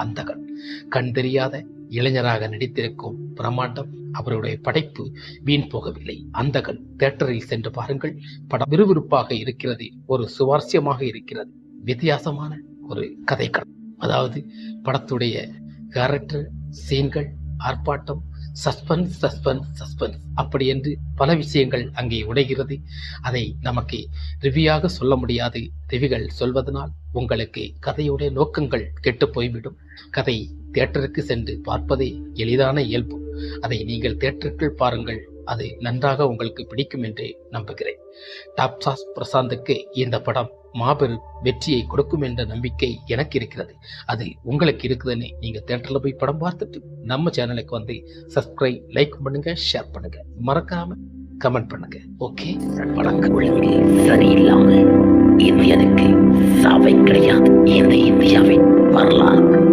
அந்தகன் கண் தெரியாத இளைஞராக நடித்திருக்கும் பிரம்மாண்டம். அவருடைய படைப்பு வீண் போகவில்லை. அந்தகன் தியேட்டரில் சென்று பாருங்கள். படம் விறுவிறுப்பாக இருக்கிறது, ஒரு சுவாரஸ்யமாக இருக்கிறது, வித்தியாசமான ஒரு கதைக்களம். அதாவது படத்துடைய கேரக்டர், சீன்கள், ஆர்ப்பாட்டம், சஸ்பென்ஸ் சஸ்பென்ஸ் சஸ்பென்ஸ் அப்படி என்று பல விஷயங்கள் அங்கே உடைகிறது. அதை நமக்கு ரிவ்யூயாக சொல்ல முடியாது. ரிவ்யூகள் சொல்வதனால் உங்களுக்கு கதையுடைய நோக்கங்கள் கெட்டு போய்விடும். கதை தியேட்டருக்கு சென்று பார்ப்பதே எளிதான இயல்பு. அதை நீங்கள் தியேட்டருக்குள் பாருங்கள். அது நன்றாக உங்களுக்கு பிடிக்கும் என்று நம்புகிறேன். டாப் ஸ்டார் பிரசாந்துக்கு இந்த படம் மாபெரும் வெற்றியை கொடுக்கும் என்ற நம்பிக்கை எனக்கு இருக்கிறது. அது உங்களுக்கு இருக்குதுன்னு நீங்க தியேட்டர்ல போய் படம் பார்த்துட்டு நம்ம சேனலுக்கு வந்து சப்ஸ்கிரைப், லைக் பண்ணுங்க, ஷேர் பண்ணுங்க, மறக்காம கமெண்ட் பண்ணுங்க. ஓகே, வணக்கம். சரியில்லாமல் இந்தியனுக்கு சாவை கிடையாது. இந்த இந்தியாவின் வரலாறு